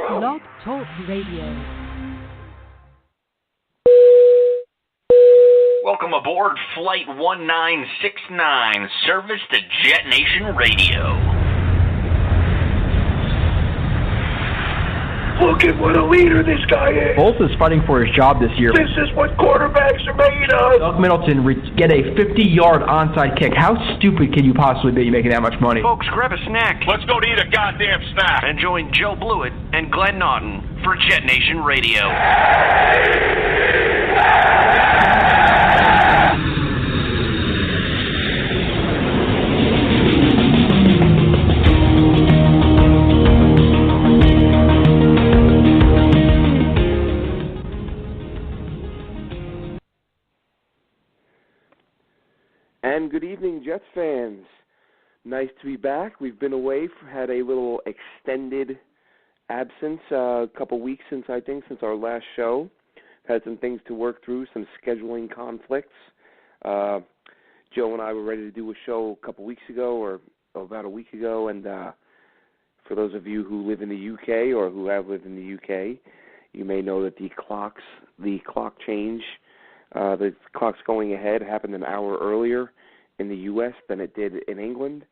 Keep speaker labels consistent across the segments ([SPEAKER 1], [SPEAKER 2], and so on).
[SPEAKER 1] Blog Talk Radio.
[SPEAKER 2] Welcome aboard Flight 1969, service to Jet Nation Radio.
[SPEAKER 3] Look at what a leader this guy is.
[SPEAKER 4] Bolt is fighting for his job this year.
[SPEAKER 3] This is what quarterbacks are made of.
[SPEAKER 4] Doug Middleton get a 50-yard onside kick. How stupid can you possibly be making that much money?
[SPEAKER 2] Folks, grab a snack.
[SPEAKER 3] Let's go to eat a goddamn snack.
[SPEAKER 2] And join Joe Blewett and Glenn Naughton for Jet Nation Radio.
[SPEAKER 5] And good evening, Jets fans. Nice to be back. We've been away, had a little extended absence, a couple weeks since our last show. Had some things to work through, some scheduling conflicts. Joe and I were ready to do a show a couple weeks ago, or about a week ago, and for those of you who live in the UK or who have lived in the UK, you may know that the clock change, the clock's going ahead, happened an hour earlier in the U.S. than it did in England.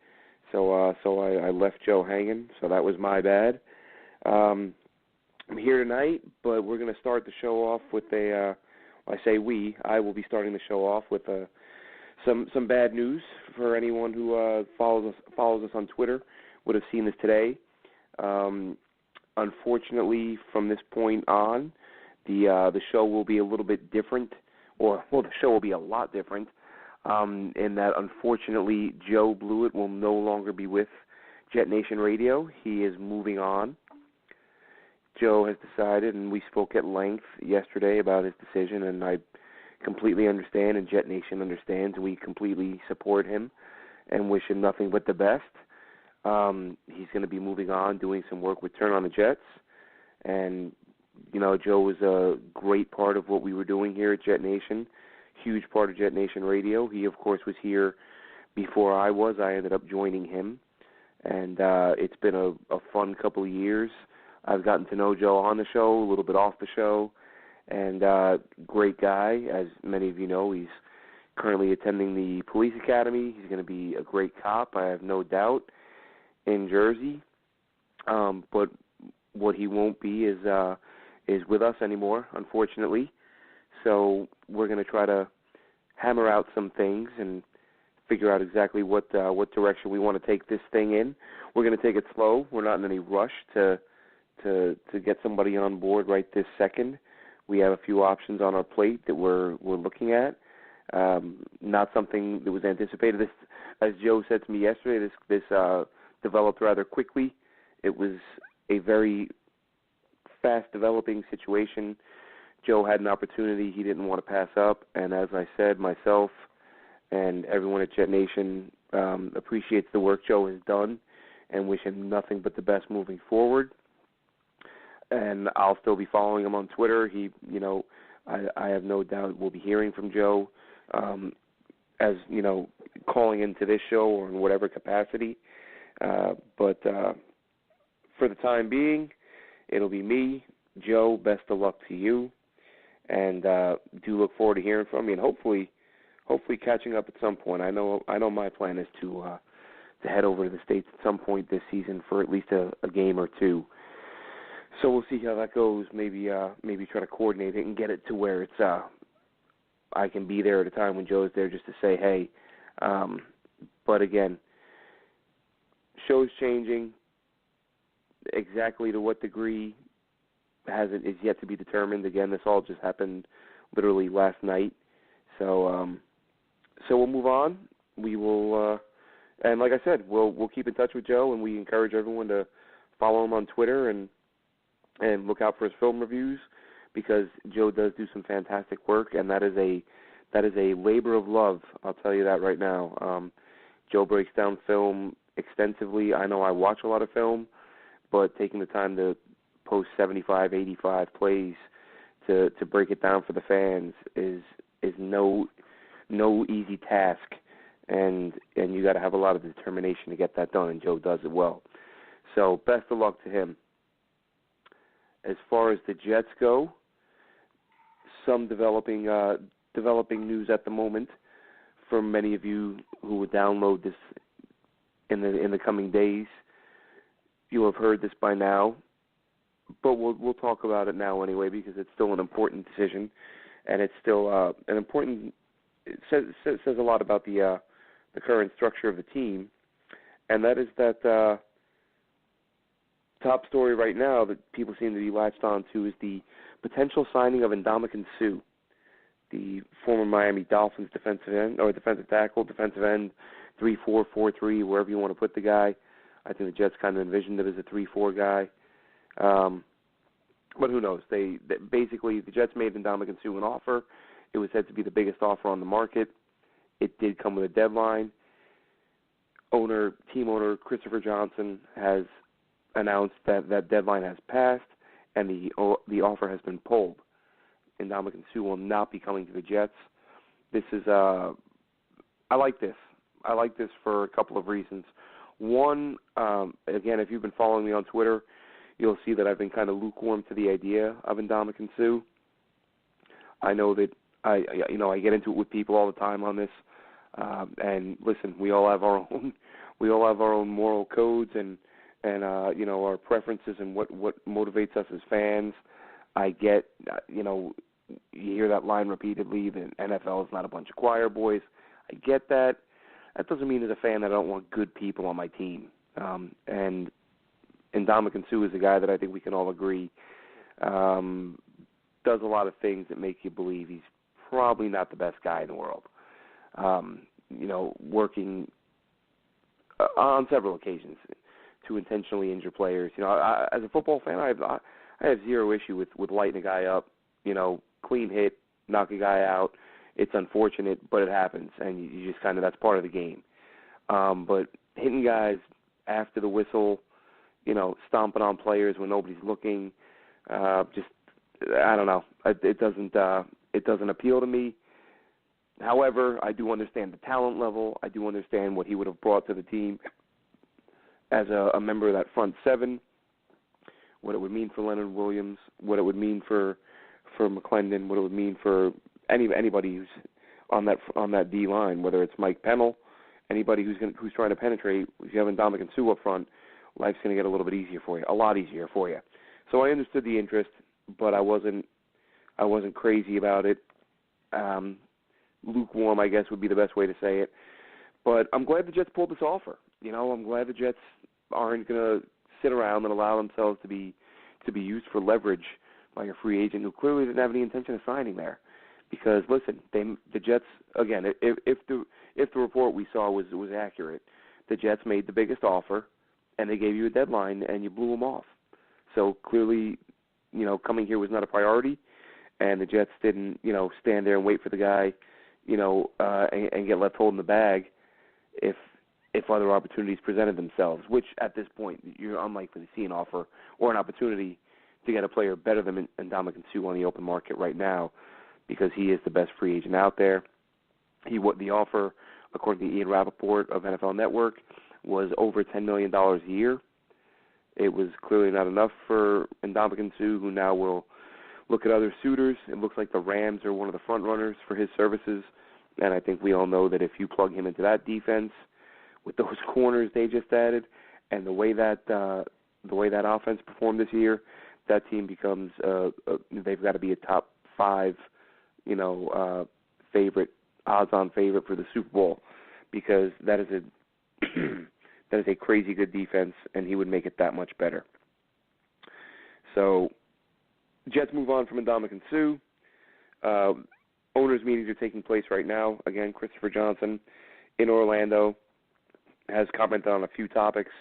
[SPEAKER 5] So I left Joe hanging, so that was my bad. I'm here tonight, but we're going to start the show off with I will be starting the show off with some bad news for anyone who follows us on Twitter. Would have seen this today. Unfortunately, from this point on, the show will be a little bit different, the show will be a lot different, in that unfortunately Joe Blewett will no longer be with Jet Nation Radio. He is moving on. Joe has decided, and we spoke at length yesterday about his decision, and I completely understand, and Jet Nation understands. We completely support him and wish him nothing but the best. He's going to be moving on, doing some work with Turn on the Jets. And, Joe was a great part of what we were doing here at Jet Nation, huge part of Jet Nation Radio. He, of course, was here before I was. I ended up joining him. And it's been a fun couple of years. I've gotten to know Joe on the show, a little bit off the show. And great guy. As many of you know, he's currently attending the police academy. He's going to be a great cop, I have no doubt, in Jersey. But what he won't be is with us anymore, unfortunately. So we're going to try to hammer out some things and figure out exactly what direction we want to take this thing in. We're going to take it slow. We're not in any rush to get somebody on board right this second. We have a few options on our plate that we're looking at. Not something that was anticipated. This, as Joe said to me yesterday, this developed rather quickly. It was a very fast-developing situation. Joe had an opportunity he didn't want to pass up, and as I said, myself and everyone at Jet Nation appreciates the work Joe has done and wish him nothing but the best moving forward. And I'll still be following him on Twitter. I have no doubt we'll be hearing from Joe, as calling into this show or in whatever capacity. But for the time being, it'll be me. Joe, best of luck to you, and do look forward to hearing from you, and hopefully catching up at some point. I know my plan is to head over to the States at some point this season for at least a game or two. So we'll see how that goes. Maybe try to coordinate it and get it to where it's I can be there at a time when Joe's there just to say hey. But again, show's changing. Exactly to what degree is yet to be determined. Again, this all just happened literally last night. So we'll move on. We will, and like I said, we'll keep in touch with Joe, and we encourage everyone to follow him on Twitter and look out for his film reviews, because Joe does do some fantastic work, and that is a labor of love. I'll tell you that right now. Joe breaks down film extensively. I know I watch a lot of film, but taking the time to post 75, 85 plays to break it down for the fans is no easy task, and you got to have a lot of determination to get that done, and Joe does it well. So best of luck to him. As far as the Jets go, some developing news at the moment from many of you who would download this in the coming days. You'll have heard this by now, but we'll talk about it now anyway because it's still an important decision, and it's still an important. It says a lot about the current structure of the team, and that is that top story right now that people seem to be latched on to is the potential signing of Ndamukong Suh, the former Miami Dolphins defensive end or defensive tackle, defensive end, 3-4, 4-3, wherever you want to put the guy. I think the Jets kind of envisioned it as a 3-4 guy. But who knows? Basically, the Jets made Ndamukong Suh an offer. It was said to be the biggest offer on the market. It did come with a deadline. Team owner Christopher Johnson has announced that deadline has passed and the offer has been pulled. Ndamukong Suh will not be coming to the Jets. This is I like this. I like this for a couple of reasons. One, again, if you've been following me on Twitter, you'll see that I've been kind of lukewarm to the idea of Ndamukong Suh. I know that I get into it with people all the time on this. And listen, we all have our own moral codes and our preferences and what motivates us as fans. I get, you hear that line repeatedly, the NFL is not a bunch of choir boys. I get that. That doesn't mean as a fan that I don't want good people on my team. And Ndamukong Suh is a guy that I think we can all agree does a lot of things that make you believe he's probably not the best guy in the world. Working on several occasions to intentionally injure players. As a football fan, I have zero issue with lighting a guy up, clean hit, knock a guy out. It's unfortunate, but it happens, and you just that's part of the game. But hitting guys after the whistle, stomping on players when nobody's looking, I don't know. It doesn't appeal to me. However, I do understand the talent level. I do understand what he would have brought to the team as a member of that front seven, what it would mean for Leonard Williams, what it would mean for McClendon, what it would mean for anybody who's on that D line, whether it's Mike Pennell, anybody who's trying to penetrate. If you have Ndamukong Suh up front, life's going to get a little bit easier for you, a lot easier for you. So I understood the interest, but I wasn't crazy about it. Lukewarm, I guess, would be the best way to say it. But I'm glad the Jets pulled this offer. I'm glad the Jets aren't going to sit around and allow themselves to be used for leverage by a free agent who clearly didn't have any intention of signing there. Because listen, the Jets, again, if the report we saw was accurate, the Jets made the biggest offer and they gave you a deadline and you blew them off. So clearly, coming here was not a priority, and the Jets didn't, stand there and wait for the guy, and get left holding the bag if other opportunities presented themselves, which at this point you're unlikely to see an offer or an opportunity to get a player better than Ndamukong Suh on the open market right now, because he is the best free agent out there. The offer, according to Ian Rappaport of NFL Network, was over $10 million a year. It was clearly not enough for Ndamukong Suh, who now will look at other suitors. It looks like the Rams are one of the front runners for his services, and I think we all know that if you plug him into that defense with those corners they just added and the way that offense performed this year, that team becomes they've got to be a top 5, odds-on favorite for the Super Bowl, because that is a crazy good defense, and he would make it that much better. So Jets move on from Ndamukong Suh. Owners' meetings are taking place right now. Again, Christopher Johnson in Orlando has commented on a few topics.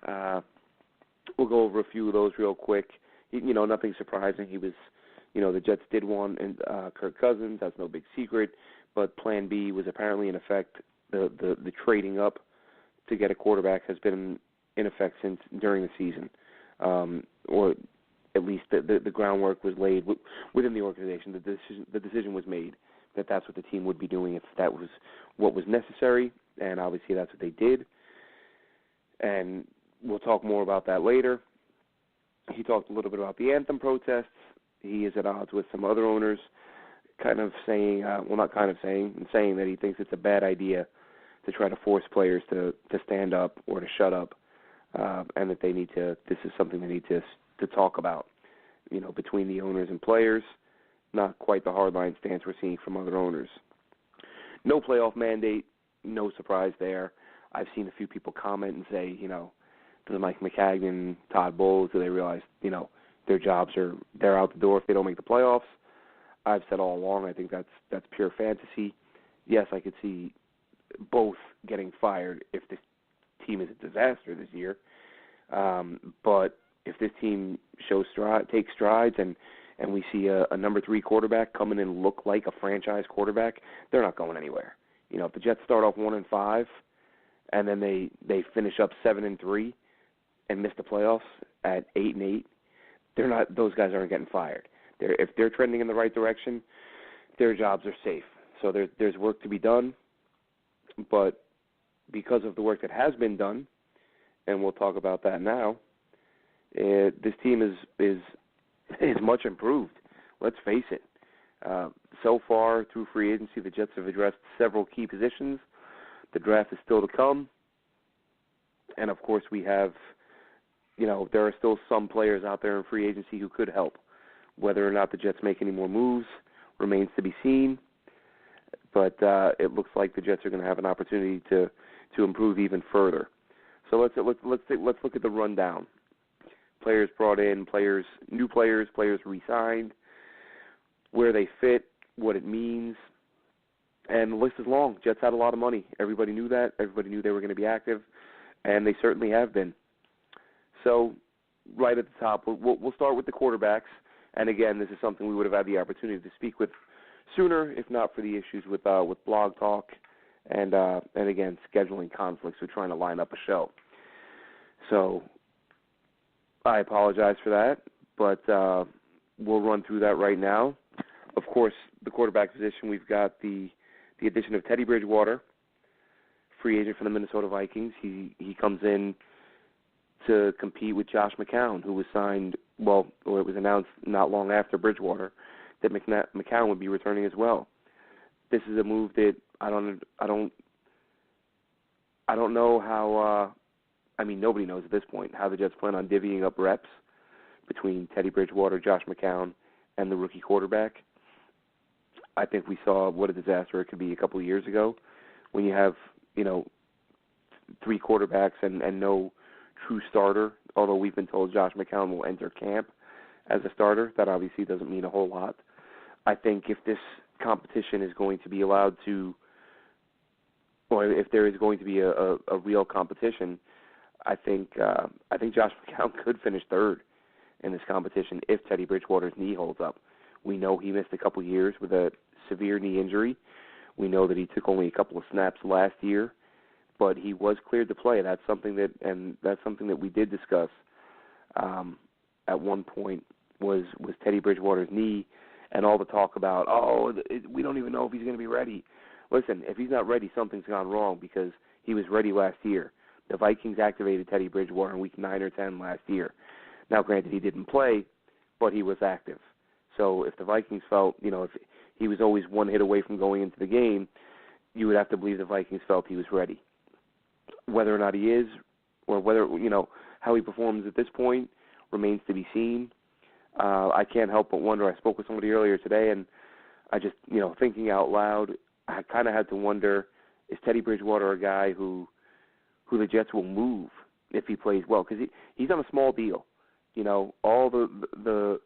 [SPEAKER 5] We'll go over a few of those real quick. Nothing surprising. He was, the Jets did want Kirk Cousins. That's no big secret. But Plan B was apparently in effect. The trading up to get a quarterback has been in effect since during the season, or at least the groundwork was laid within the organization. The decision was made that that's what the team would be doing if that was what was necessary, and obviously that's what they did. And we'll talk more about that later. He talked a little bit about the anthem protests. He is at odds with some other owners, kind of saying, saying that he thinks it's a bad idea to try to force players to stand up or to shut up, and that this is something they need to talk about, between the owners and players. Not quite the hardline stance we're seeing from other owners. No playoff mandate, no surprise there. I've seen a few people comment and say, does Mike McCagnon, Todd Bowles, do they realize, their jobs they're out the door if they don't make the playoffs? I've said all along, I think that's pure fantasy. Yes, I could see both getting fired if this team is a disaster this year. But if this team takes strides and we see a number 3 quarterback come in and look like a franchise quarterback, they're not going anywhere. If the Jets start off 1-5 and then they finish up 7-3 and miss the playoffs at 8-8, those guys aren't getting fired. If they're trending in the right direction, their jobs are safe. So there's work to be done, but because of the work that has been done, and we'll talk about that now, this team is much improved. Let's face it. So far through free agency, the Jets have addressed several key positions. The draft is still to come, and of course we have, there are still some players out there in free agency who could help. Whether or not the Jets make any more moves remains to be seen. But it looks like the Jets are going to have an opportunity to improve even further. So let's look at the rundown. Players brought in, new players re-signed, where they fit, what it means, and the list is long. Jets had a lot of money. Everybody knew that. Everybody knew they were going to be active, and they certainly have been. So right at the top, we'll start with the quarterbacks. And again, this is something we would have had the opportunity to speak with sooner, if not for the issues with Blog Talk and again, scheduling conflicts with trying to line up a show. So I apologize for that, but we'll run through that right now. Of course, the quarterback position, we've got the addition of Teddy Bridgewater, free agent for the Minnesota Vikings. He comes in to compete with Josh McCown, who was signed, it was announced not long after Bridgewater that McCown would be returning as well. This is a move that I don't know how. Nobody knows at this point how the Jets plan on divvying up reps between Teddy Bridgewater, Josh McCown, and the rookie quarterback. I think we saw what a disaster it could be a couple of years ago when you have 3 quarterbacks and no true starter, although we've been told Josh McCown will enter camp as a starter. That obviously doesn't mean a whole lot. I think if this competition is going to be allowed to, or if there is going to be a real competition, I think Josh McCown could finish 3rd in this competition if Teddy Bridgewater's knee holds up. We know he missed a couple years with a severe knee injury. We know that he took only a couple of snaps last year, but he was cleared to play. That's something that we did discuss at one point was Teddy Bridgewater's knee and all the talk about, we don't even know if he's going to be ready. Listen, if he's not ready, something's gone wrong because he was ready last year. The Vikings activated Teddy Bridgewater in week 9 or 10 last year. Now, granted, he didn't play, but he was active. So if the Vikings felt, if he was always one hit away from going into the game, you would have to believe the Vikings felt he was ready. Whether or not he is, or whether, how he performs at this point remains to be seen. I can't help but wonder. I spoke with somebody earlier today, and I just, thinking out loud, I kind of had to wonder, is Teddy Bridgewater a guy who the Jets will move if he plays well? Because he's on a small deal. All the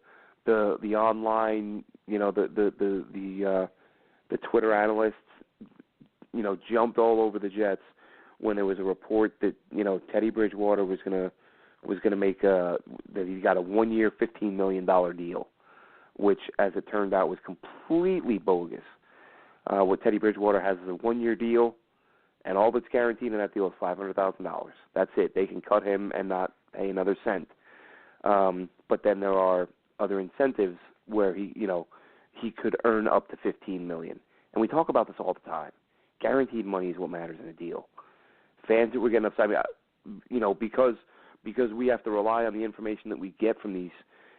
[SPEAKER 5] online, the Twitter analysts, jumped all over the Jets when there was a report that Teddy Bridgewater was gonna make that he got a 1-year, $15 million deal, which, as it turned out, was completely bogus. What Teddy Bridgewater has is a 1-year deal, and all that's guaranteed in that deal is $500,000. That's it. They can cut him and not pay another cent. But then there are other incentives where he could earn up to $15 million. And we talk about this all the time. Guaranteed money is what matters in a deal. Fans that were getting upset, because because we have to rely on the information that we get from these,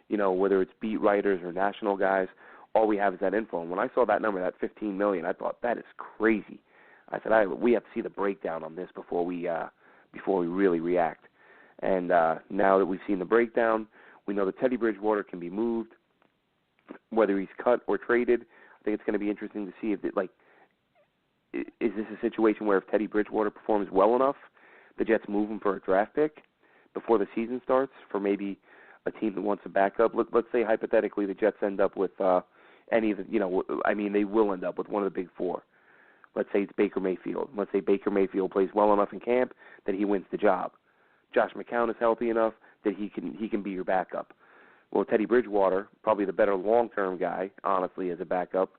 [SPEAKER 5] whether it's beat writers or national guys. All we have is that info. And when I saw that number, that $15 million, I thought, that is crazy. I said, we have to see the breakdown on this before we really react. And now that we've seen the breakdown, we know that Teddy Bridgewater can be moved, whether he's cut or traded. I think it's going to be interesting to see if is this a situation where if Teddy Bridgewater performs well enough, the Jets move him for a draft pick before the season starts for maybe a team that wants a backup. Let's say hypothetically the Jets end up with any of the, they will end up with one of the big four. Let's say it's Baker Mayfield. Let's say Baker Mayfield plays well enough in camp that he wins the job. Josh McCown is healthy enough that he can be your backup. Well, Teddy Bridgewater, probably the better long-term guy, honestly, as a backup.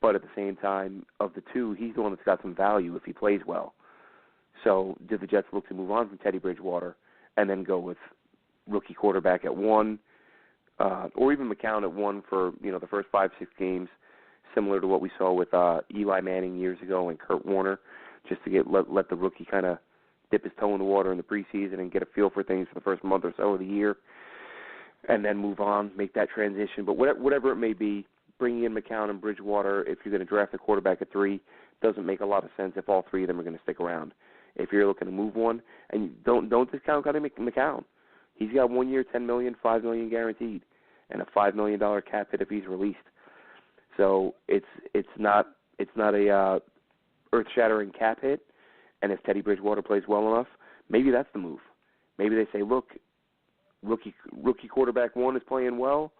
[SPEAKER 5] But at the same time, of the two, he's the one that's got some value if he plays well. So did the Jets look to move on from Teddy Bridgewater and then go with rookie quarterback at 1, or even McCown at 1 for the first 5-6 games, similar to what we saw with Eli Manning years ago and Kurt Warner, just to let the rookie kind of dip his toe in the water in the preseason and get a feel for things for the first month or so of the year, and then move on, make that transition. But whatever it may be, bringing in McCown and Bridgewater, if you're going to draft a quarterback at 3, doesn't make a lot of sense if all 3 of them are going to stick around. If you're looking to move one, and don't discount McCown. He's got 1 year, $10 million, $5 million guaranteed, and a $5 million cap hit if he's released. So it's not a earth-shattering cap hit. And if Teddy Bridgewater plays well enough, maybe that's the move. Maybe they say, look, rookie quarterback 1 is playing well.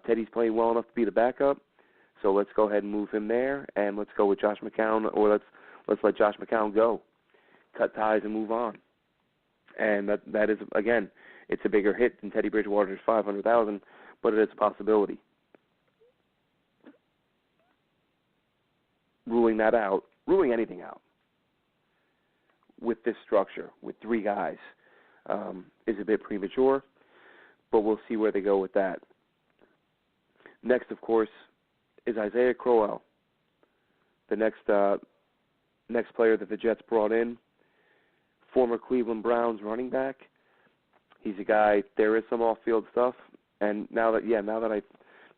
[SPEAKER 5] Teddy's playing well enough to be the backup. So let's go ahead and move him there, and let's go with Josh McCown, or let's let Josh McCown go, cut ties and move on. And that is, again, it's a bigger hit than Teddy Bridgewater's $500,000, but it is a possibility. Ruling anything out with this structure, with 3 guys, is a bit premature, but we'll see where they go with that. Next, of course, is Isaiah Crowell, the next player that the Jets brought in, former Cleveland Browns running back. He's a guy. There is some off-field stuff, and now that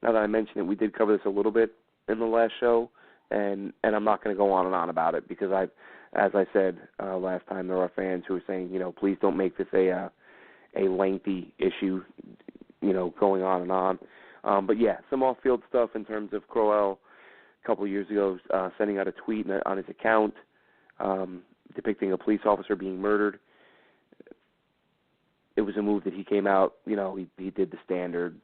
[SPEAKER 5] I mention it, we did cover this a little bit in the last show, and I'm not going to go on and on about it because as I said last time, there are fans who are saying, please don't make this a lengthy issue, going on and on. But yeah, some off-field stuff in terms of Crowell a couple of years ago sending out a tweet on his account depicting a police officer being murdered. It was a move that he came out, he did the standard,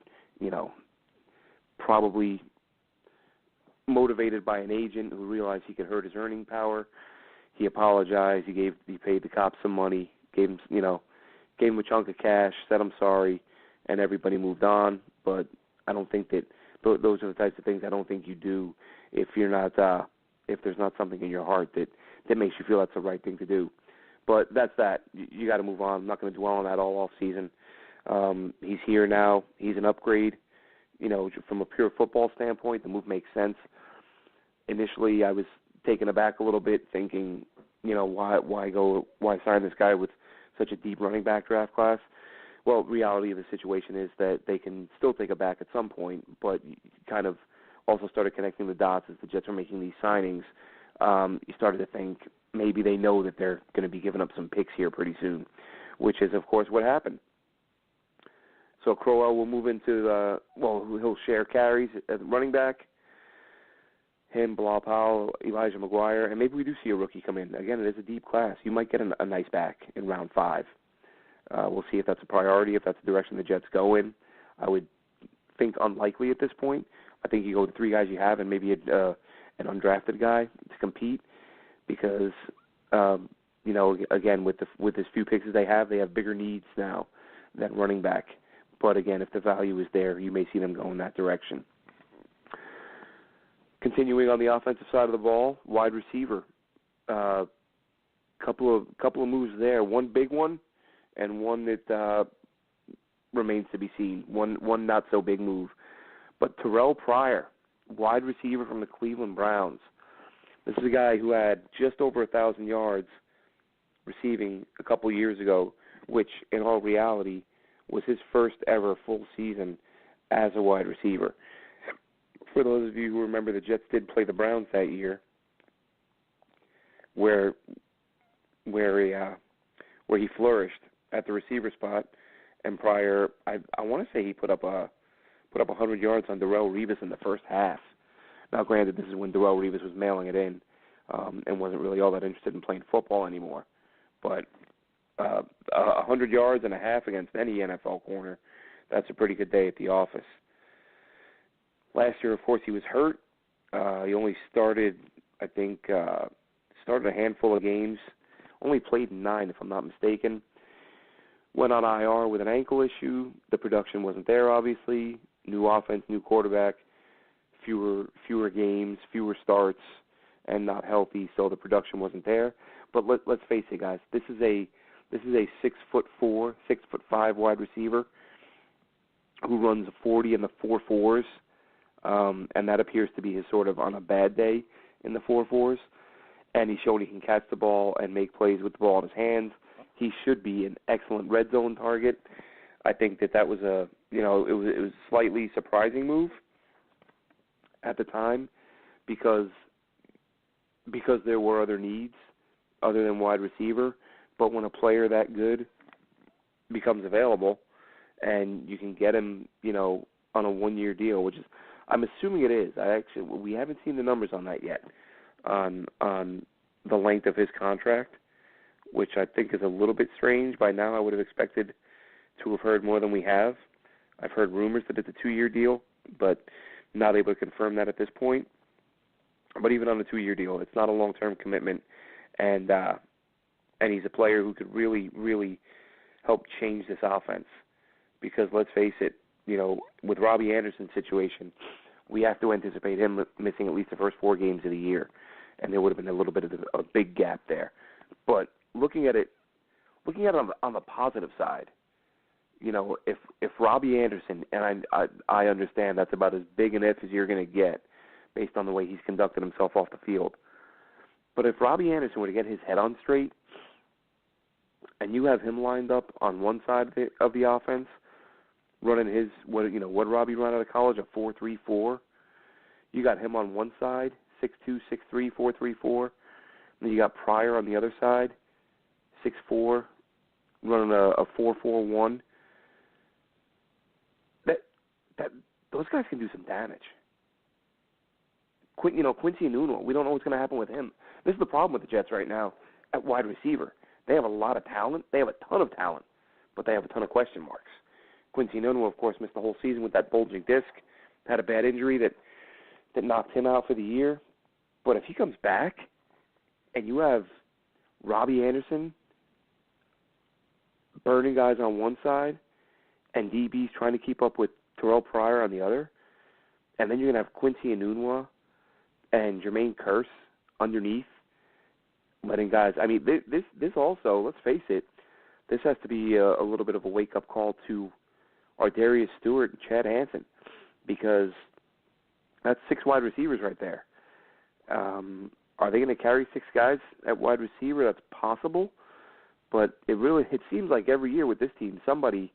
[SPEAKER 5] probably motivated by an agent who realized he could hurt his earning power. He apologized. He paid the cops some money, gave him a chunk of cash, said I'm sorry, and everybody moved on. But I don't think that those are the types of things I don't think you do if you're not if there's not something in your heart that makes you feel that's the right thing to do. But that's that. You got to move on. I'm not going to dwell on that all off season. He's here now. He's an upgrade. From a pure football standpoint, the move makes sense. Initially, I was taken aback a little bit, thinking, why sign this guy with such a deep running back draft class? Well, reality of the situation is that they can still take it back at some point, but you kind of also started connecting the dots as the Jets are making these signings. You started to think maybe they know that they're going to be giving up some picks here pretty soon, which is, of course, what happened. So Crowell will move into he'll share carries as running back. Him, Bilal Powell, Elijah McGuire, and maybe we do see a rookie come in. Again, it is a deep class. You might get a nice back in round 5. We'll see if that's a priority, if that's the direction the Jets go in. I would think unlikely at this point. I think you go with the 3 guys you have and maybe an undrafted guy to compete because, again, with as few picks as they have bigger needs now than running back. But, again, if the value is there, you may see them go in that direction. Continuing on the offensive side of the ball, wide receiver. Couple of moves there. One big one and one that remains to be seen. One not so big move. But Terrell Pryor, wide receiver from the Cleveland Browns. This is a guy who had just over 1,000 yards receiving a couple years ago which in all reality was his first ever full season as a wide receiver. For those of you who remember, the Jets did play the Browns that year, where he flourished at the receiver spot, and prior, I want to say he put up 100 yards on Darrelle Revis in the first half. Now, granted, this is when Darrelle Revis was mailing it in and wasn't really all that interested in playing football anymore. But 100 yards and a half against any NFL corner, that's a pretty good day at the office. Last year, of course, he was hurt. He only started, I think, started a handful of games. Only played 9, if I'm not mistaken. Went on IR with an ankle issue. The production wasn't there, obviously. New offense, new quarterback, fewer games, fewer starts, and not healthy, so the production wasn't there. But let's face it, guys. This is a 6'4", 6'5" wide receiver who runs a 40 in the 4.4s, and that appears to be his sort of on a bad day in the 4.4s. And he's shown he can catch the ball and make plays with the ball in his hands. He should be an excellent red zone target. I think that was it was a slightly surprising move at the time because there were other needs other than wide receiver. But when a player that good becomes available and you can get him, on a 1-year deal, which is, I'm assuming it is. We haven't seen the numbers on that yet, on the length of his contract, which I think is a little bit strange. By now I would have expected to have heard more than we have. I've heard rumors that it's a 2-year deal, but not able to confirm that at this point. But even on a 2-year deal, it's not a long-term commitment, and he's a player who could really, really help change this offense. Because let's face it, with Robbie Anderson's situation, we have to anticipate him missing at least the first 4 games of the year, and there would have been a little bit of a big gap there. But looking at it on the positive side, if Robbie Anderson, and I understand that's about as big an if as you're going to get based on the way he's conducted himself off the field. But if Robbie Anderson were to get his head on straight, and you have him lined up on one side of the offense, running his what Robbie ran out of college, a 4.34. You got him on one side, 6'2", 6'3", 4.34. Then you got Pryor on the other side, 6'4", running a 4.41. Those guys can do some damage. Quincy Enunwa, we don't know what's going to happen with him. This is the problem with the Jets right now at wide receiver. They have a lot of talent. They have a ton of talent, but they have a ton of question marks. Quincy Enunwa, of course, missed the whole season with that bulging disc, had a bad injury that knocked him out for the year. But if he comes back and you have Robbie Anderson burning guys on one side and DBs trying to keep up with Terrell Pryor on the other, and then you're going to have Quincy Enunwa and Jermaine Kearse underneath, letting guys, this also, let's face it, this has to be a little bit of a wake-up call to Darius Stewart and Chad Hansen, because that's 6 wide receivers right there. Are they going to carry 6 guys at wide receiver? That's possible, but it seems like every year with this team, somebody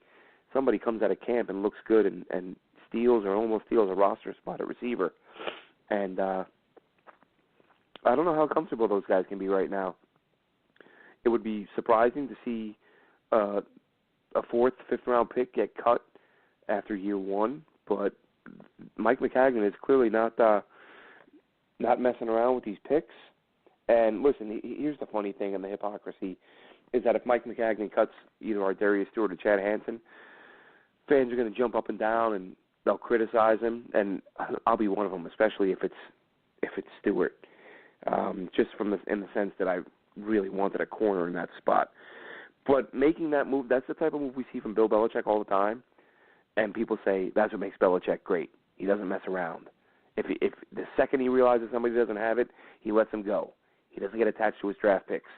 [SPEAKER 5] comes out of camp and looks good and steals or almost steals a roster spot at receiver. And I don't know how comfortable those guys can be right now. It would be surprising to see a 4th, 5th round pick get cut after year 1, but Mike McCagnon is clearly not messing around with these picks. And listen, here's the funny thing and the hypocrisy is that if Mike McCagnon cuts either Darius Stewart or Chad Hansen, fans are going to jump up and down and they'll criticize him, and I'll be one of them, especially if it's Stewart. Just in the sense that I really wanted a corner in that spot. But making that move, that's the type of move we see from Bill Belichick all the time. And people say that's what makes Belichick great. He doesn't mess around. If the second he realizes somebody doesn't have it, he lets them go. He doesn't get attached to his draft picks.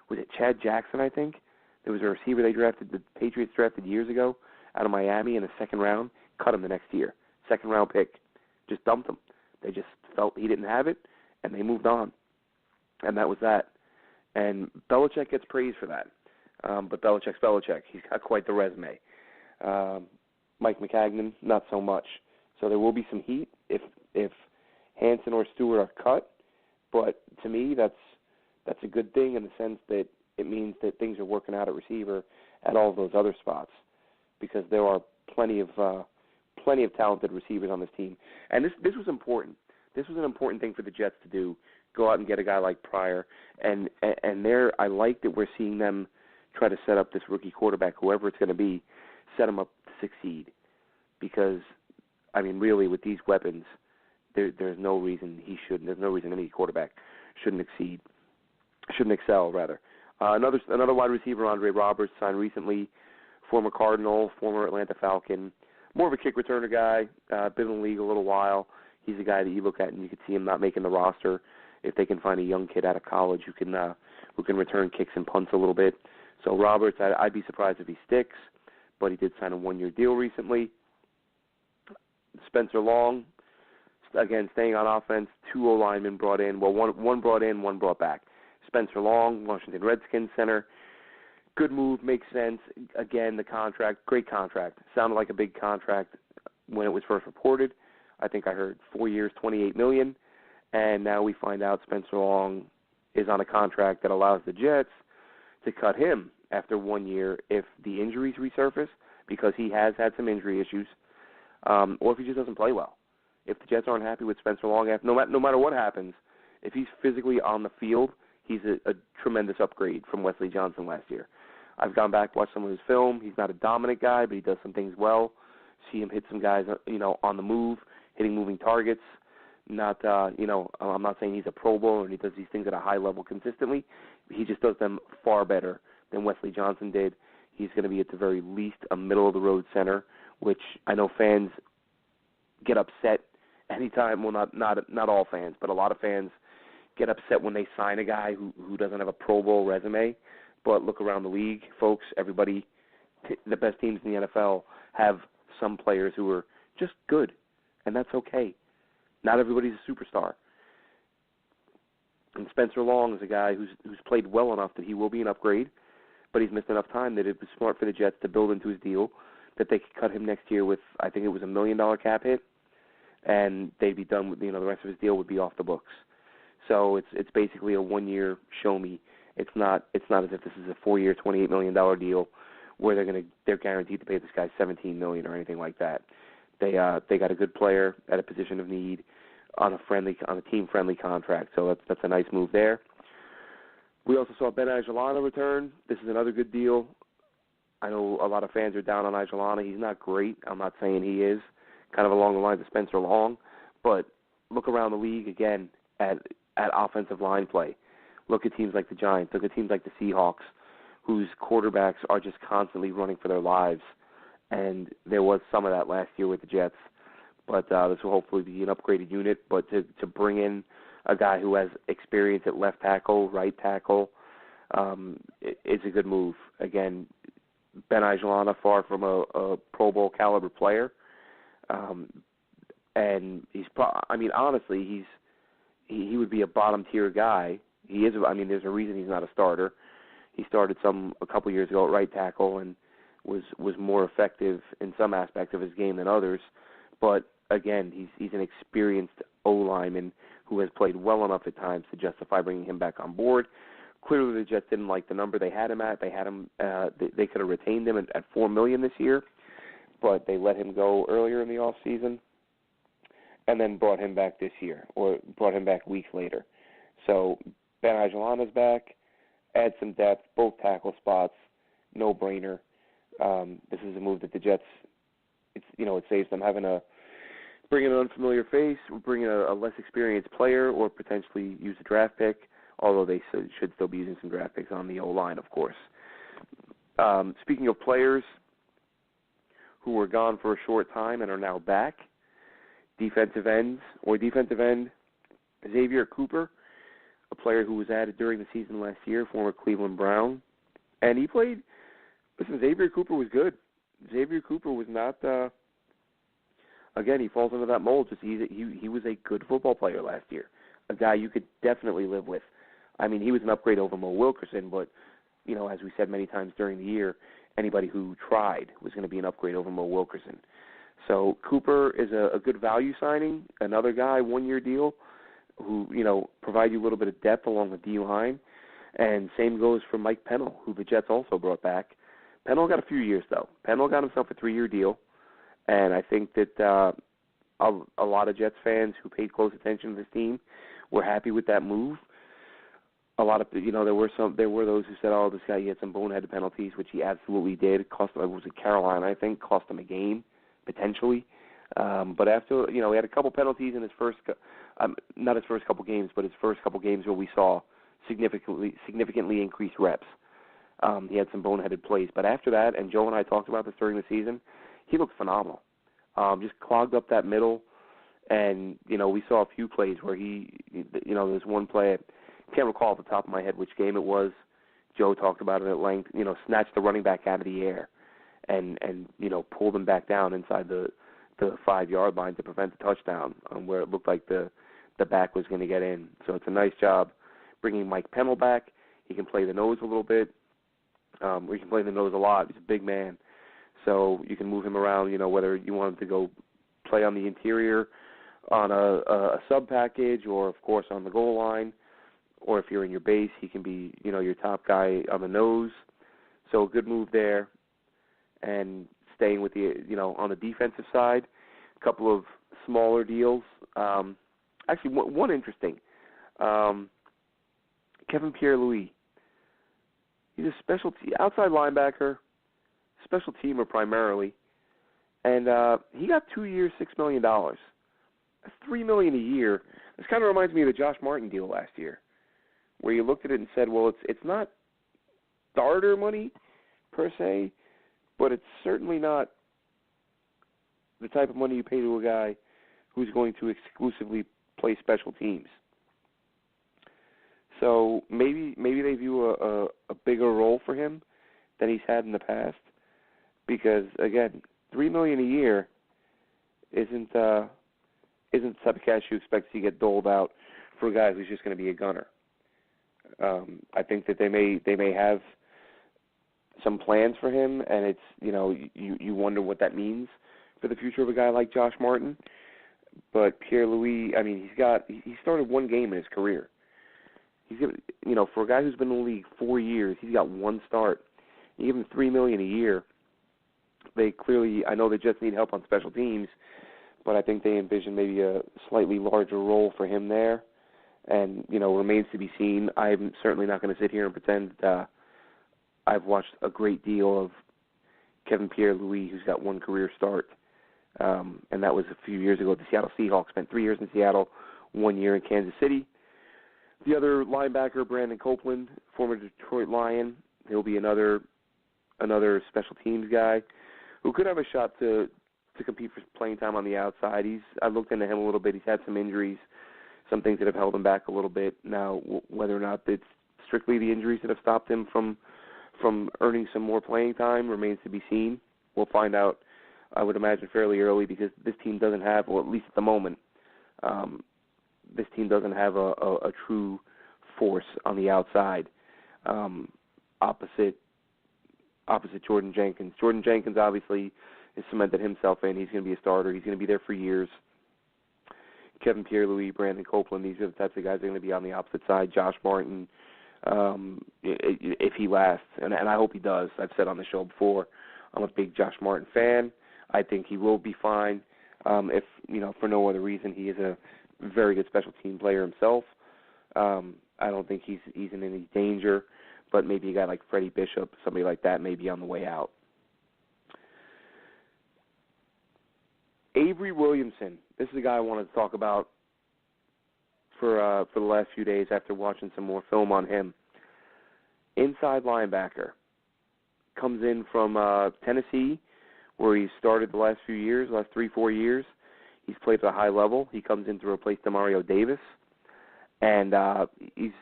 [SPEAKER 5] Was it Chad Jackson, I think? There was a receiver the Patriots drafted years ago out of Miami in the 2nd round, cut him the next year. 2nd round pick. Just dumped him. They just felt he didn't have it, and they moved on. And that was that. And Belichick gets praised for that. But Belichick's Belichick. He's got quite the resume. Mike McCagnon, not so much. So there will be some heat if Hansen or Stewart are cut. But to me, that's a good thing in the sense that it means that things are working out at receiver at all of those other spots, because there are plenty of talented receivers on this team. And this was important. This was an important thing for the Jets to do. Go out and get a guy like Pryor. And there, I like that we're seeing them try to set up this rookie quarterback, whoever it's going to be, set him up to succeed. Because, I mean, really, with these weapons, there's no reason he shouldn't. There's no reason any quarterback shouldn't excel, rather. Another wide receiver, Andre Roberts, signed recently, former Cardinal, former Atlanta Falcon, more of a kick returner guy, been in the league a little while. He's a guy that you look at and you could see him not making the roster if they can find a young kid out of college who can return kicks and punts a little bit. So Roberts, I'd be surprised if he sticks, but he did sign a one-year deal recently. Spencer Long, again, staying on offense, 2 O-linemen brought in. Well, one brought in, one brought back. Spencer Long, Washington Redskins center. Good move, makes sense. Again, the contract, great contract. Sounded like a big contract when it was first reported. I think I heard 4 years, $28 million. And now we find out Spencer Long is on a contract that allows the Jets to cut him after 1 year if the injuries resurface, because he has had some injury issues, or if he just doesn't play well. If the Jets aren't happy with Spencer Long, no matter what happens, if he's physically on the field, he's a tremendous upgrade from Wesley Johnson last year. I've gone back, watched some of his film. He's not a dominant guy, but he does some things well. See him hit some guys, on the move, hitting moving targets. I'm not saying he's a Pro Bowler and he does these things at a high level consistently. He just does them far better than Wesley Johnson did. He's going to be at the very least a middle-of-the-road center, which I know fans get upset anytime. Well, not all fans, but a lot of fans get upset when they sign a guy who doesn't have a Pro Bowl resume. But look around the league, folks. Everybody, the best teams in the NFL have some players who are just good, and that's okay. Not everybody's a superstar. And Spencer Long is a guy who's played well enough that he will be an upgrade, but he's missed enough time that it was smart for the Jets to build into his deal that they could cut him next year with, I think it was $1 million cap hit, and they'd be done with, the rest of his deal would be off the books. So it's basically a 1-year show me. It's not as if this is a 4-year, $28 million deal where they're guaranteed to pay this guy $17 million or anything like that. They got a good player at a position of need on a team-friendly contract. So that's a nice move there. We also saw Ben Aguilana return. This is another good deal. I know a lot of fans are down on Aguilana. He's not great. I'm not saying he is, kind of along the lines of Spencer Long. But look around the league again at offensive line play. Look at teams like the Giants. Look at teams like the Seahawks, whose quarterbacks are just constantly running for their lives. And there was some of that last year with the Jets. But this will hopefully be an upgraded unit. But to bring in a guy who has experience at left tackle, right tackle, it's a good move. Again, Ben Aguilana, far from a Pro Bowl caliber player. And honestly, he would be a bottom-tier guy. He is. There's a reason he's not a starter. He started a couple years ago at right tackle and was more effective in some aspects of his game than others. But again, he's an experienced O-lineman who has played well enough at times to justify bringing him back on board. Clearly, the Jets didn't like the number they had him at. They could have retained him at $4 million this year, but they let him go earlier in the off season, and then brought him back this year, or brought him back weeks later. So Ben Aguilana's back. Add some depth, both tackle spots, no-brainer. This is a move that the Jets, it saves them having to bring in an unfamiliar face, bring in a less experienced player, or potentially use a draft pick, although they should still be using some draft picks on the O-line, of course. Speaking of players who were gone for a short time and are now back, defensive end Xavier Cooper, a player who was added during the season last year, former Cleveland Brown, and he played. Listen, Xavier Cooper was good. Xavier Cooper was not. Again, he falls into that mold. He was a good football player last year, a guy you could definitely live with. He was an upgrade over Mo Wilkerson, but as we said many times during the year, anybody who tried was going to be an upgrade over Mo Wilkerson. So Cooper is a good value signing, another guy, 1-year deal, who, provide you a little bit of depth along the D-line. And same goes for Mike Pennell, who the Jets also brought back. Pennell got a few years, though. Pennell got himself a 3-year deal, and I think that a lot of Jets fans who paid close attention to this team were happy with that move. A lot of, there were those who said, oh, this guy, he had some boneheaded penalties, which he absolutely did. Cost him, it was at Carolina, I think, cost him a game, potentially. But after, he had a couple penalties in his first, not his first couple games, but his first couple games where we saw significantly increased reps. He had some boneheaded plays. But after that, and Joe and I talked about this during the season, he looked phenomenal. Just clogged up that middle. And, we saw a few plays where there's one play, I can't recall off the top of my head which game it was. Joe talked about it at length, snatched the running back out of the air and pulled him back down inside the 5-yard line to prevent the touchdown where it looked like the back was going to get in. So it's a nice job bringing Mike Pennell back. He can play the nose a little bit. He can play the nose a lot. He's a big man. So you can move him around, whether you want him to go play on the interior on a sub package or, of course, on the goal line. Or if you're in your base, he can be, your top guy on the nose. So a good move there. And staying with the, on the defensive side, a couple of smaller deals. Actually, one interesting. Kevin Pierre-Louis. He's a outside linebacker, special teamer primarily, and he got 2 years, $6 million. That's $3 million a year. This kind of reminds me of the Josh Martin deal last year, where you looked at it and said, well, it's not starter money per se, but it's certainly not the type of money you pay to a guy who's going to exclusively play special teams. So maybe they view a bigger role for him than he's had in the past, because again, $3 million a year isn't the type of cash you expect to get doled out for a guy who's just going to be a gunner. I think that they may have some plans for him, and it's you wonder what that means for the future of a guy like Josh Martin. But Pierre-Louis, I mean, he started one game in his career. He's for a guy who's been in the league 4 years, he's got one start. You give him $3 million a year. They clearly, I know they just need help on special teams, but I think they envision maybe a slightly larger role for him there. And remains to be seen. I'm certainly not going to sit here and pretend I've watched a great deal of Kevin Pierre-Louis, who's got one career start, and that was a few years ago at the Seattle Seahawks. Spent 3 years in Seattle, 1 year in Kansas City. The other linebacker, Brandon Copeland, former Detroit Lion, he'll be another special teams guy who could have a shot to compete for playing time on the outside. I looked into him a little bit. He's had some injuries, some things that have held him back a little bit. Now, whether or not it's strictly the injuries that have stopped him from earning some more playing time remains to be seen. We'll find out, I would imagine, fairly early, because this team doesn't have, or at least at the moment, this team doesn't have a true force on the outside opposite Jordan Jenkins. Jordan Jenkins obviously has cemented himself in. He's going to be a starter. He's going to be there for years. Kevin Pierre-Louis, Brandon Copeland, these are the types of guys that are going to be on the opposite side. Josh Martin, if he lasts, and I hope he does. I've said on the show before, I'm a big Josh Martin fan. I think he will be fine. If for no other reason, he is a very good special team player himself. I don't think he's in any danger, but maybe a guy like Freddie Bishop, somebody like that, may be on the way out. Avery Williamson. This is the guy I wanted to talk about for the last few days after watching some more film on him. Inside linebacker. Comes in from Tennessee, where he started the last few years, last 3-4 years. He's played at a high level. He comes in to replace Demario Davis. And he's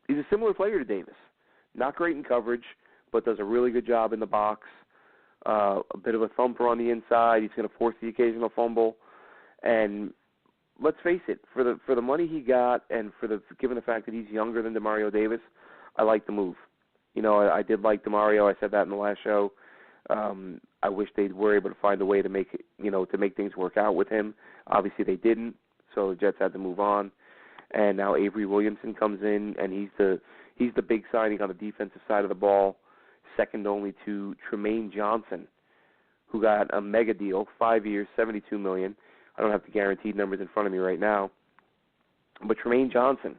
[SPEAKER 5] a similar player to Davis. Not great in coverage, but does a really good job in the box. A bit of a thumper on the inside. He's going to force the occasional fumble. And let's face it, for the money he got, and given the fact that he's younger than Demario Davis, I like the move. I did like DeMario. I said that in the last show. I wish they were able to find a way to make to make things work out with him. Obviously, they didn't, so the Jets had to move on. And now Avery Williamson comes in, and he's the big signing on the defensive side of the ball, second only to Tremaine Johnson, who got a mega deal, 5 years, $72 million. I don't have the guaranteed numbers in front of me right now, but Tremaine Johnson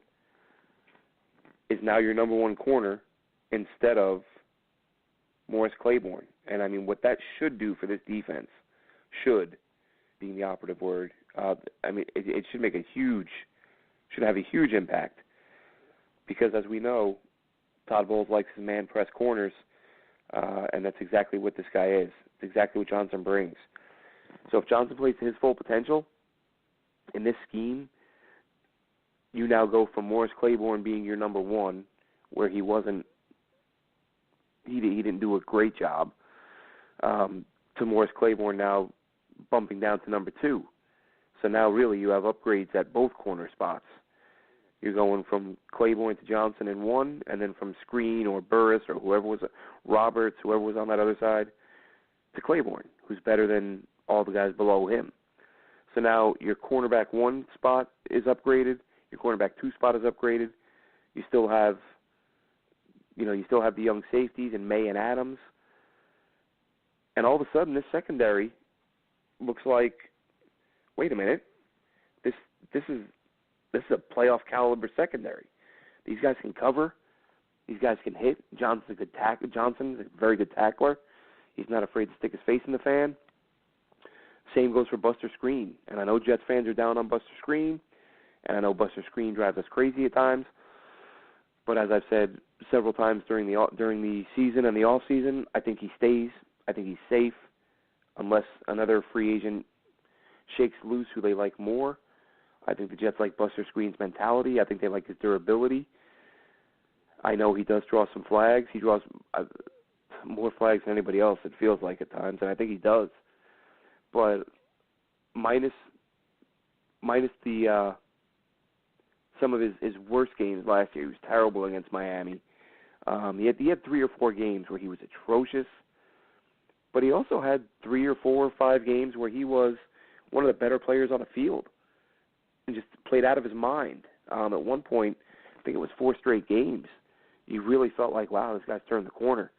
[SPEAKER 5] is now your number one corner instead of Morris Claiborne. And, I mean, what that should do for this defense, should being the operative word, it should make should have a huge impact because, as we know, Todd Bowles likes his man press corners, and that's exactly what this guy is. It's exactly what Johnson brings. So if Johnson plays to his full potential in this scheme, you now go from Morris Claiborne being your number one, where he didn't do a great job, to Morris Claiborne now bumping down to number two. So now really you have upgrades at both corner spots. You're going from Claiborne to Johnson in one, and then from Screen or Burris or Roberts, whoever was on that other side, to Claiborne, who's better than all the guys below him. So now your cornerback one spot is upgraded. Your cornerback two spot is upgraded. You still have the young safeties in May and Adams. And all of a sudden, this secondary looks like, wait a minute, this is a playoff caliber secondary. These guys can cover. These guys can hit. Johnson's a very good tackler. He's not afraid to stick his face in the fan. Same goes for Buster Screen. And I know Jets fans are down on Buster Screen, and I know Buster Screen drives us crazy at times. But as I've said several times during the season and the off season, I think he stays. I think he's safe, unless another free agent shakes loose who they like more. I think the Jets like Buster Screen's mentality. I think they like his durability. I know he does draw some flags. He draws more flags than anybody else, it feels like at times, and I think he does. But minus the some of his worst games last year, he was terrible against Miami. He had 3 or 4 games where he was atrocious, but he also had 3 or 4 or 5 games where he was one of the better players on the field and just played out of his mind. At one point, I think it was 4 straight games, you really felt like, wow, this guy's turned the corner.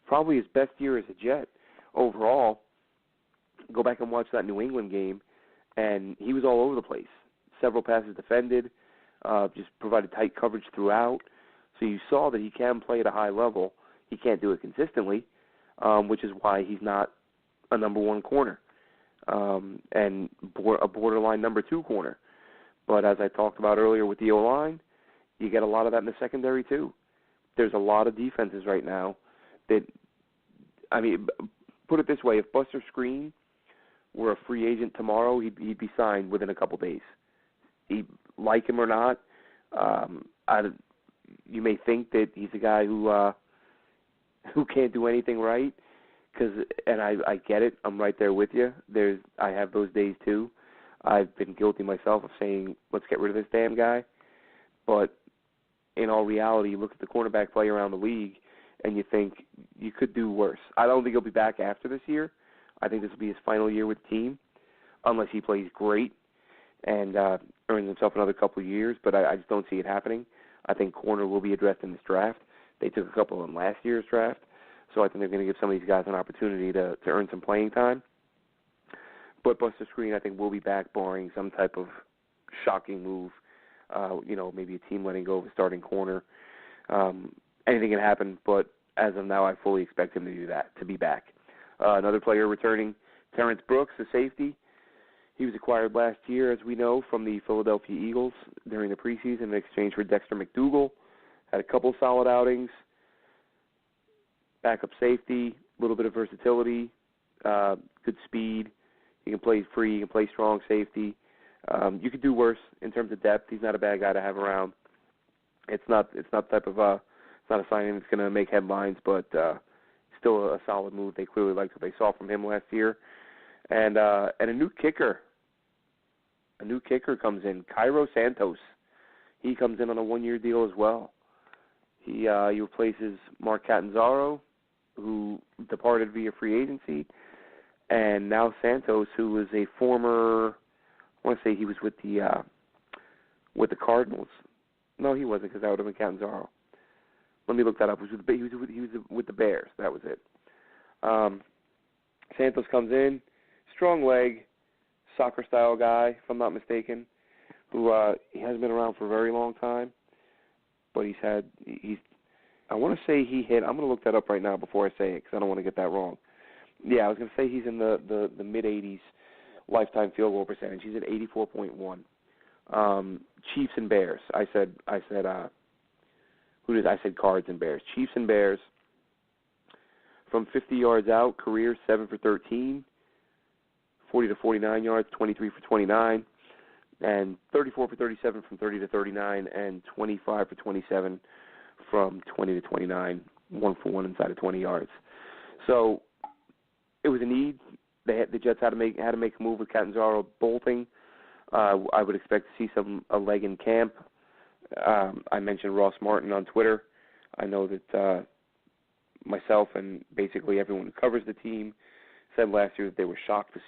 [SPEAKER 5] Probably his best year as a Jet overall. Go back and watch that New England game, and he was all over the place. Several passes defended, just provided tight coverage throughout. So you saw that he can play at a high level. He can't do it consistently, which is why he's not a number one corner and a borderline number 2 corner. But as I talked about earlier with the O-line, you get a lot of that in the secondary too. There's a lot of defenses right now that, put it this way, if Buster Screen were a free agent tomorrow, he'd be signed within a couple days. Like him or not, you may think that he's a guy who can't do anything right, and I get it. I'm right there with you. I have those days too. I've been guilty myself of saying, let's get rid of this damn guy. But in all reality, you look at the cornerback play around the league, and you think you could do worse. I don't think he'll be back after this year. I think this will be his final year with the team, unless he plays great and earns himself another couple of years, but I just don't see it happening. I think corner will be addressed in this draft. They took a couple in last year's draft, so I think they're going to give some of these guys an opportunity to earn some playing time. But Buster Screen, I think, will be back, barring some type of shocking move, maybe a team letting go of a starting corner. Anything can happen, but as of now, I fully expect him to do that, to be back. Another player returning, Terrence Brooks, the safety. He was acquired last year, as we know, from the Philadelphia Eagles during the preseason in exchange for Dexter McDougal. Had a couple solid outings. Backup safety, a little bit of versatility, good speed. He can play free, he can play strong safety. You could do worse in terms of depth. He's not a bad guy to have around. It's not type of it's not a signing that's going to make headlines, but still a solid move. They clearly liked what they saw from him last year. And a new kicker. A new kicker comes in, Cairo Santos. He comes in on a 1-year deal as well. He replaces Mark Catanzaro, who departed via free agency, and now Santos, who is a former, I want to say he was with the Cardinals. No, he wasn't, because that would have been Catanzaro. Let me look that up. He was with the Bears. That was it. Santos comes in, strong leg, soccer-style guy, if I'm not mistaken, who he hasn't been around for a very long time, but I want to say he hit, I'm going to look that up right now before I say it, because I don't want to get that wrong. Yeah, I was going to say he's in the mid-80s lifetime field goal percentage. He's at 84.1. Chiefs and Bears. I said Cards and Bears. Chiefs and Bears. From 50 yards out, career 7 for 13, 40 to 49 yards, 23 for 29, and 34 for 37 from 30 to 39, and 25 for 27 from 20 to 29, 1 for 1 inside of 20 yards. So it was a need. The Jets had to make a move with Catanzaro bolting. I would expect to see a leg in camp. I mentioned Ross Martin on Twitter. I know that myself and basically everyone who covers the team said last year that they were shocked to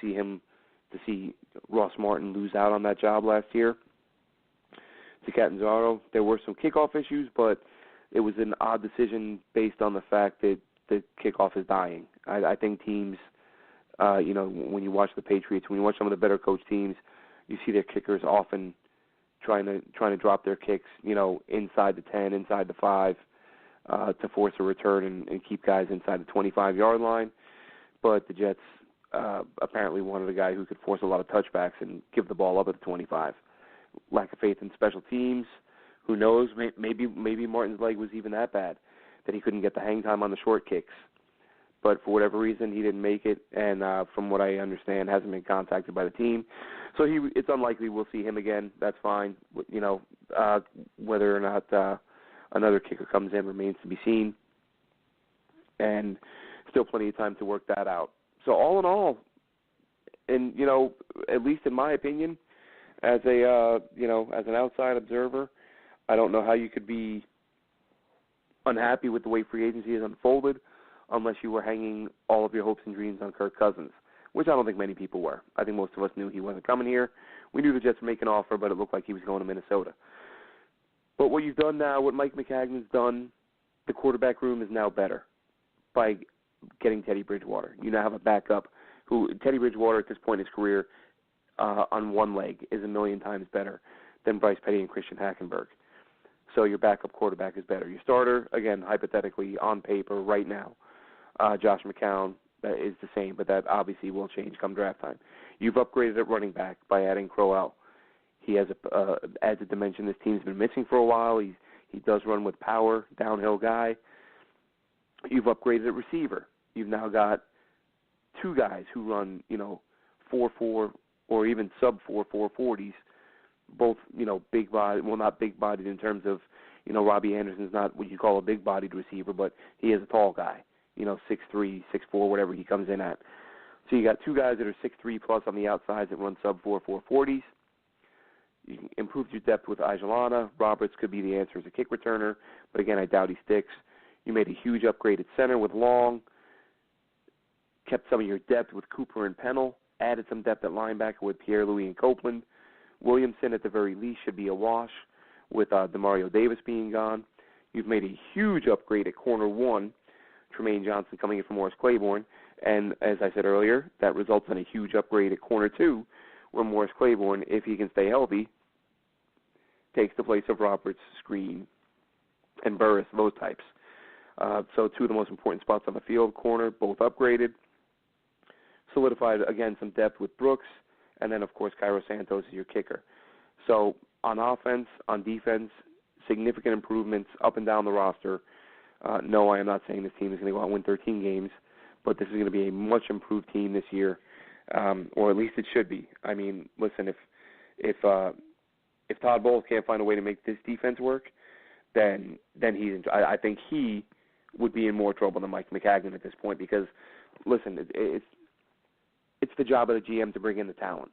[SPEAKER 5] see Ross Martin lose out on that job last year to Catanzaro. There were some kickoff issues, but it was an odd decision based on the fact that the kickoff is dying. I think teams, when you watch the Patriots, when you watch some of the better coached teams, you see their kickers often trying to drop their kicks, inside the 10, inside the 5, to force a return and keep guys inside the 25-yard line. But the Jets apparently wanted a guy who could force a lot of touchbacks and give the ball up at the 25. Lack of faith in special teams. Who knows? Maybe Martin's leg was even that bad that he couldn't get the hang time on the short kicks. But for whatever reason, he didn't make it, and from what I understand, hasn't been contacted by the team. So it's unlikely we'll see him again. That's fine. Whether or not another kicker comes in remains to be seen, and still plenty of time to work that out. So all in all, and at least in my opinion, as an outside observer, I don't know how you could be unhappy with the way free agency has unfolded, unless you were hanging all of your hopes and dreams on Kirk Cousins, which I don't think many people were. I think most of us knew he wasn't coming here. We knew the Jets would make an offer, but it looked like he was going to Minnesota. But what you've done now, what Mike McCagnon's done, the quarterback room is now better by getting Teddy Bridgewater. You now have a backup who, Teddy Bridgewater at this point in his career, on one leg, is a million times better than Bryce Petty and Christian Hackenberg. So your backup quarterback is better. Your starter, again, hypothetically, on paper, right now, Josh McCown is the same, but that obviously will change come draft time. You've upgraded at running back by adding Crowell. He adds a dimension this team's been missing for a while. He does run with power, downhill guy. You've upgraded at receiver. You've now got two guys who run, 4.4 or even sub-4 440s, both, big body, well, not big bodied in terms of, Robbie Anderson's not what you call a big bodied receiver, but he is a tall guy, 6'3", 6'4", whatever he comes in at. So you got two guys that are 6'3 plus on the outside that run sub-4 440s. You can improve your depth with Ajalana. Roberts could be the answer as a kick returner, but again, I doubt he sticks. You made a huge upgrade at center with Long, kept some of your depth with Cooper and Pennell, added some depth at linebacker with Pierre-Louis and Copeland. Williamson, at the very least, should be a wash with DeMario Davis being gone. You've made a huge upgrade at corner 1, Tremaine Johnson coming in from Morris Claiborne, and as I said earlier, that results in a huge upgrade at corner 2, where Morris Claiborne, if he can stay healthy, takes the place of Roberts, Screen, and Burris, those types. So two of the most important spots on the field, corner, both upgraded. Solidified, again, some depth with Brooks, and then, of course, Cairo Santos is your kicker. So on offense, on defense, significant improvements up and down the roster. No, I am not saying this team is going to go out and win 13 games, but this is going to be a much improved team this year, or at least it should be. I mean, listen, if Todd Bowles can't find a way to make this defense work, then I think he would be in more trouble than Mike McCagnon at this point because, listen, it's the job of the GM to bring in the talent,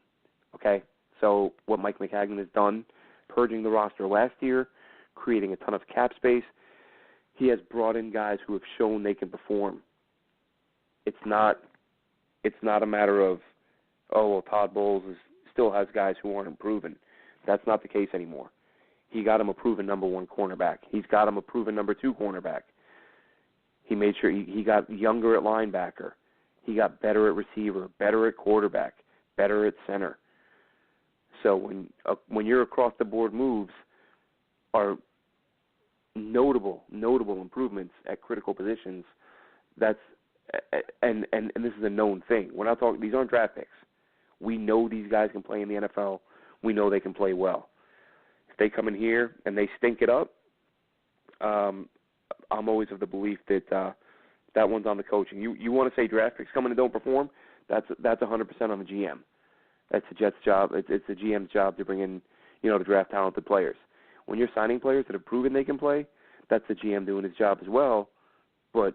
[SPEAKER 5] okay? So what Mike McCagnon has done, purging the roster last year, creating a ton of cap space, he has brought in guys who have shown they can perform. It's not a matter of, Todd Bowles still has guys who aren't improving. That's not the case anymore. He got him a proven number one cornerback. He's got him a proven number two cornerback. He made sure he got younger at linebacker. He got better at receiver, better at quarterback, better at center. So when your across-the-board moves are notable improvements at critical positions, that's and this is a known thing. We're not talking; these aren't draft picks. We know these guys can play in the NFL. We know they can play well. If they come in here and they stink it up, I'm always of the belief that that one's on the coaching. You want to say draft picks come in and don't perform? That's 100% on the GM. That's the Jets' job. It's the GM's job to bring in, to draft talented players. When you're signing players that have proven they can play, that's the GM doing his job as well. But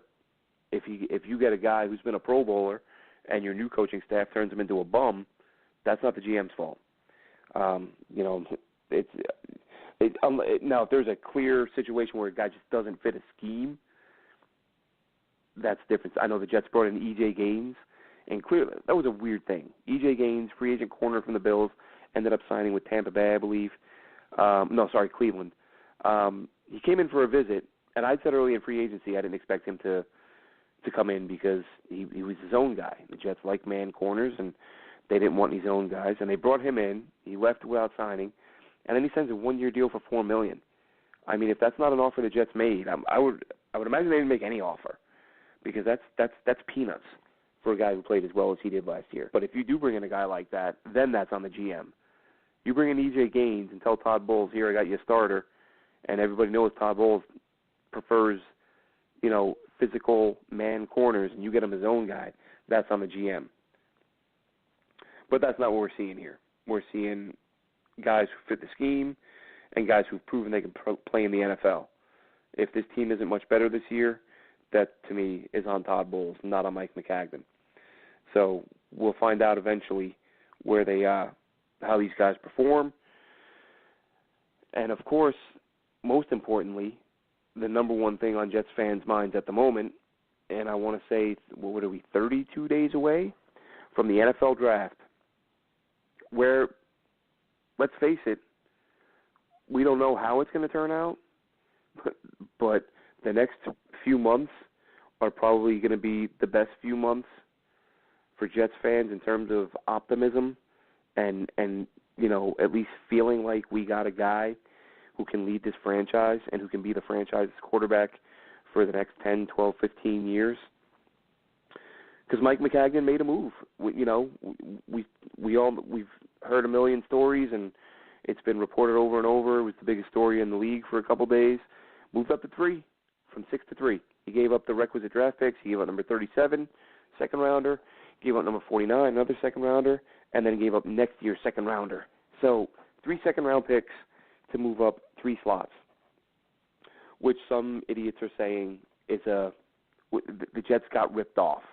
[SPEAKER 5] if you get a guy who's been a Pro Bowler and your new coaching staff turns him into a bum, that's not the GM's fault. Now if there's a clear situation where a guy just doesn't fit a scheme, that's different. I know the Jets brought in E.J. Gaines, and clearly that was a weird thing. E.J. Gaines, free agent corner from the Bills, ended up signing with Tampa Bay, I believe. Cleveland. He came in for a visit, and I said early in free agency I didn't expect him to come in because he was his own guy. The Jets like man corners, and they didn't want his own guys, and they brought him in. He left without signing, and then he signs a one-year deal for $4 million. I mean, if that's not an offer the Jets made, I would imagine they didn't make any offer, because that's peanuts for a guy who played as well as he did last year. But if you do bring in a guy like that, then that's on the GM. You bring in E.J. Gaines and tell Todd Bowles, here, I got you a starter, and everybody knows Todd Bowles prefers, physical man corners, and you get him his own guy, that's on the GM. But that's not what we're seeing here. We're seeing guys who fit the scheme and guys who've proven they can play in the NFL. If this team isn't much better this year, that, to me, is on Todd Bowles, not on Mike McCagnon. So we'll find out eventually where they how these guys perform. And, of course, most importantly, the number one thing on Jets fans' minds at the moment, and I want to say, what are we, 32 days away from the NFL draft, where, let's face it, we don't know how it's going to turn out, but the next few months are probably going to be the best few months for Jets fans in terms of optimism and at least feeling like we got a guy who can lead this franchise and who can be the franchise's quarterback for the next 10, 12, 15 years. Because Mike McCagnon made a move. We've heard a million stories, and it's been reported over and over. It was the biggest story in the league for a couple days. Moved up to 3, from 6 to 3. He gave up the requisite draft picks. He gave up number 37, second rounder. Gave up number 49, another second rounder, and then gave up next year's second rounder. So 3 second-round picks to move up 3 slots, which some idiots are saying is the Jets got ripped off.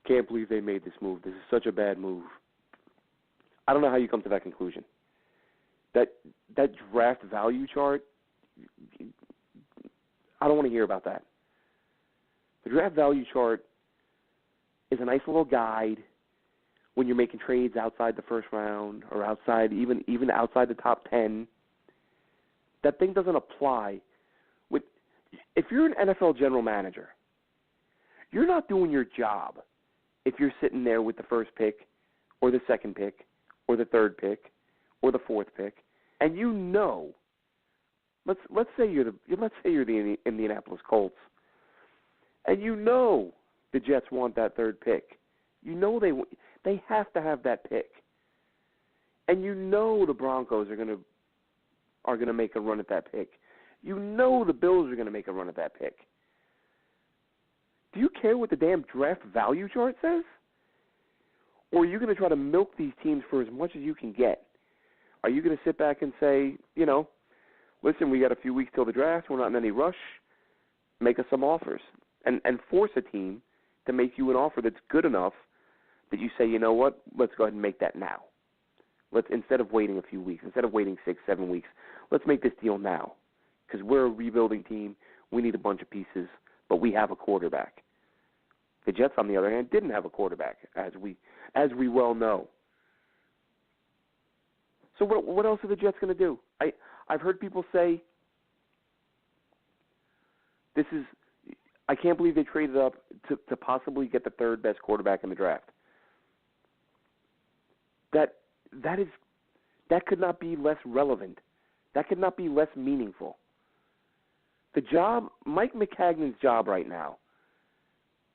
[SPEAKER 5] Can't believe they made this move. This is such a bad move. I don't know how you come to that conclusion. That draft value chart, I don't want to hear about that. The draft value chart is a nice little guide when you're making trades outside the first round or outside, even outside the top 10. That thing doesn't apply. If you're an NFL general manager, you're not doing your job if you're sitting there with the first pick or the second pick or the third pick or the fourth pick, and let's say you're the Indianapolis Colts, and the Jets want that third pick. They have to have that pick, and the Broncos are going to make a run at that pick. The Bills are going to make a run at that pick. Do you care what the damn draft value chart says? Or are you going to try to milk these teams for as much as you can get? Are you going to sit back and say, listen, we got a few weeks till the draft, we're not in any rush, make us some offers, and force a team to make you an offer that's good enough that you say, you know what, let's go ahead and make that now. Instead of waiting a few weeks, instead of waiting 6, 7 weeks, let's make this deal now. because we're a rebuilding team. We need a bunch of pieces, but we have a quarterback. The Jets, on the other hand, didn't have a quarterback, as we well know. So what else are the Jets going to do? I've heard people say I can't believe they traded up to possibly get the third best quarterback in the draft. That could not be less relevant. That could not be less meaningful. The job, Mike McCagnon's job right now,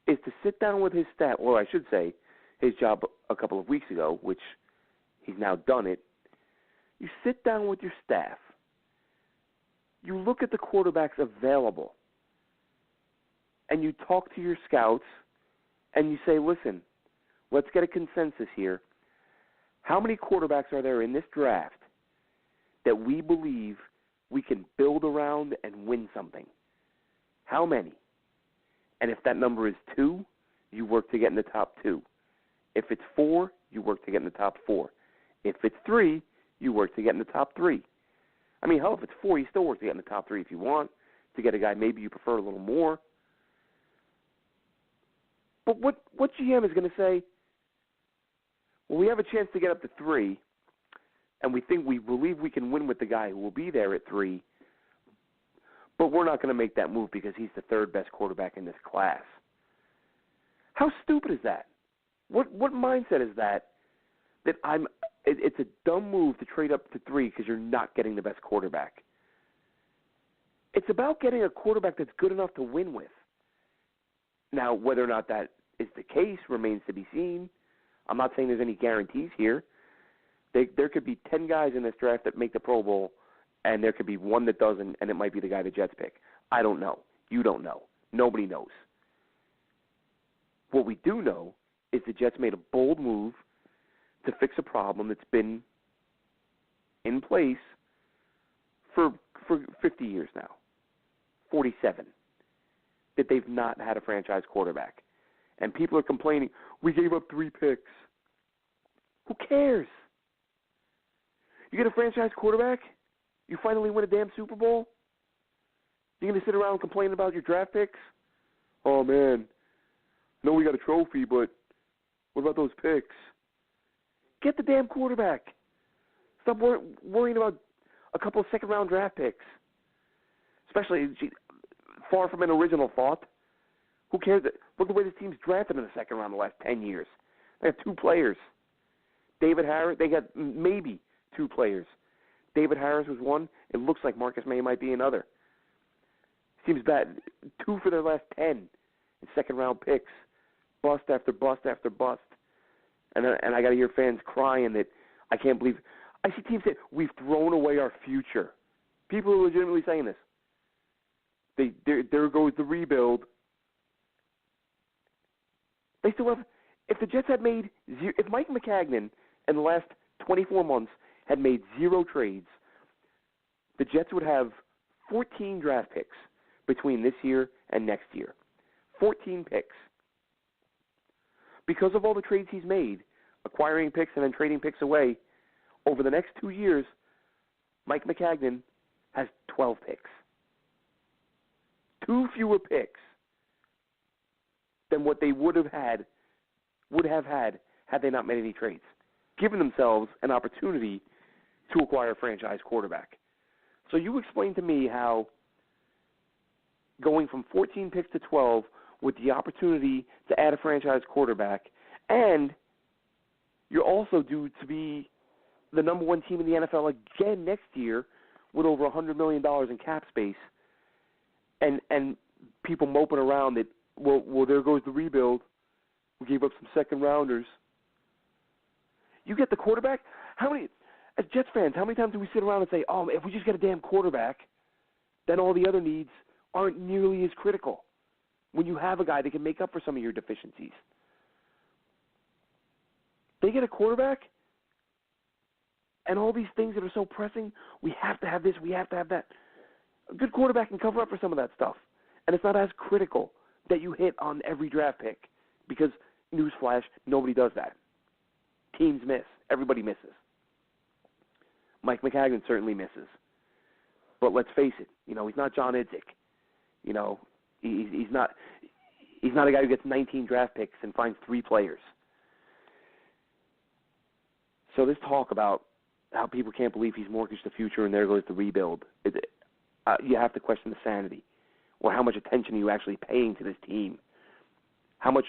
[SPEAKER 5] is to sit down with his staff, or I should say his job a couple of weeks ago, which he's now done it. You sit down with your staff. You look at the quarterbacks available, and you talk to your scouts, and you say, listen, let's get a consensus here. How many quarterbacks are there in this draft that we believe we can build around and win something? How many? And if that number is 2, you work to get in the top 2. If it's 4, you work to get in the top 4. If it's 3, you work to get in the top 3. I mean, hell, if it's 4, you still work to get in the top 3 if you want, to get a guy maybe you prefer a little more. But what GM is going to say, well, we have a chance to get up to 3, and we believe we can win with the guy who will be there at 3, but we're not going to make that move because he's the third best quarterback in this class. How stupid is that? What mindset is that? It's a dumb move to trade up to 3 because you're not getting the best quarterback. It's about getting a quarterback that's good enough to win with. Now, whether or not that is the case remains to be seen. I'm not saying there's any guarantees here. There could be 10 guys in this draft that make the Pro Bowl, and there could be 1 that doesn't, and it might be the guy the Jets pick. I don't know. You don't know. Nobody knows. What we do know is the Jets made a bold move to fix a problem that's been in place for 50 years now, 47, that they've not had a franchise quarterback. And people are complaining, we gave up 3 picks. Who cares? You get a franchise quarterback, you finally win a damn Super Bowl, you're going to sit around complaining about your draft picks? Oh, man, I know we got a trophy, but what about those picks? Get the damn quarterback. Stop worrying about a couple of second-round draft picks, especially far from an original thought. Who cares? Look at the way this team's drafted in the second round the last 10 years. They have 2 players. David Harris, they got maybe 2 players. David Harris was one. It looks like Marcus May might be another. Seems bad. 2 for their last 10 in second-round picks. Bust after bust after bust. And I got to hear fans crying that I can't believe. I see teams say, we've thrown away our future. People are legitimately saying this. There goes the rebuild. They still have. If the Jets had made, if Mike McCagnon in the last 24 months had made 0 trades, the Jets would have 14 draft picks between this year and next year. 14 picks. Because of all the trades he's made, acquiring picks and then trading picks away, over the next 2 years, Mike McCagnon has 12 picks. 2 fewer picks than what they would have had they not made any trades, giving themselves an opportunity to acquire a franchise quarterback. So you explain to me how going from 14 picks to 12 with the opportunity to add a franchise quarterback, and you're also due to be the number 1 team in the NFL again next year with over $100 million in cap space, and people moping around that, well, there goes the rebuild. We gave up some second-rounders. You get the quarterback? As Jets fans, how many times do we sit around and say, oh, if we just get a damn quarterback, then all the other needs aren't nearly as critical when you have a guy that can make up for some of your deficiencies? They get a quarterback, and all these things that are so pressing, we have to have this, we have to have that. A good quarterback can cover up for some of that stuff, and it's not as critical that you hit on every draft pick because, newsflash, nobody does that. Teams miss. Everybody misses. Mike McCagnon certainly misses. But let's face it, he's not John Idzik. He's not a guy who gets 19 draft picks and finds 3 players. So this talk about how people can't believe he's mortgaged the future and there goes the rebuild, you have to question the sanity, or how much attention are you actually paying to this team? How much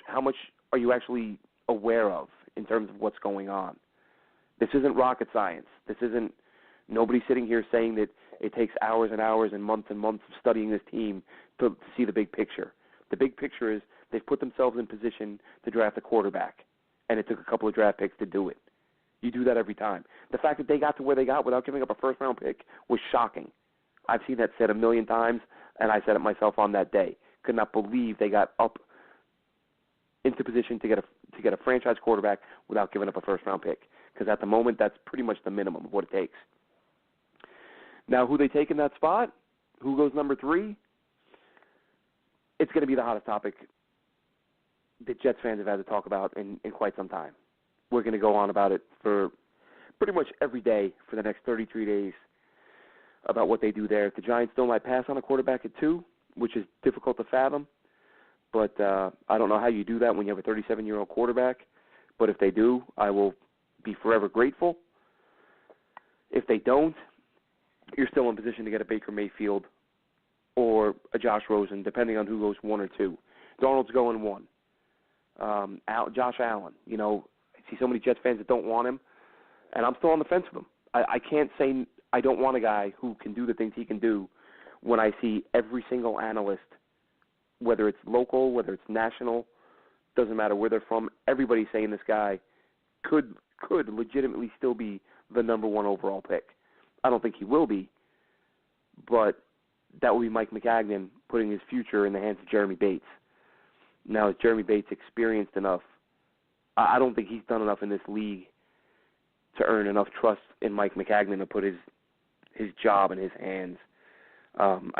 [SPEAKER 5] are you actually aware of in terms of what's going on? This isn't rocket science. This isn't nobody sitting here saying that it takes hours and hours and months of studying this team to see the big picture. The big picture is they've put themselves in position to draft a quarterback, and it took a couple of draft picks to do it. You do that every time. The fact that they got to where they got without giving up a first-round pick was shocking. I've seen that said a million times, and I said it myself on that day. Could not believe they got up into position to get a franchise quarterback without giving up a first-round pick, because at the moment that's pretty much the minimum of what it takes. Now, who they take in that spot? Who goes number 3? It's going to be the hottest topic that Jets fans have had to talk about in quite some time. We're going to go on about it for pretty much every day for the next 33 days about what they do there. The Giants still might pass on a quarterback at 2, which is difficult to fathom, but I don't know how you do that when you have a 37-year-old quarterback. But if they do, I will be forever grateful. If they don't, you're still in position to get a Baker Mayfield or a Josh Rosen, depending on who goes 1 or 2. Darnold's going 1. Josh Allen, I see so many Jets fans that don't want him, and I'm still on the fence with him. I can't say I don't want a guy who can do the things he can do when I see every single analyst, whether it's local, whether it's national, doesn't matter where they're from, everybody's saying this guy could legitimately still be the number 1 overall pick. I don't think he will be, but that will be Mike McCagnon putting his future in the hands of Jeremy Bates. Now, is Jeremy Bates experienced enough? I don't think he's done enough in this league to earn enough trust in Mike McCagnon to put his job in his hands.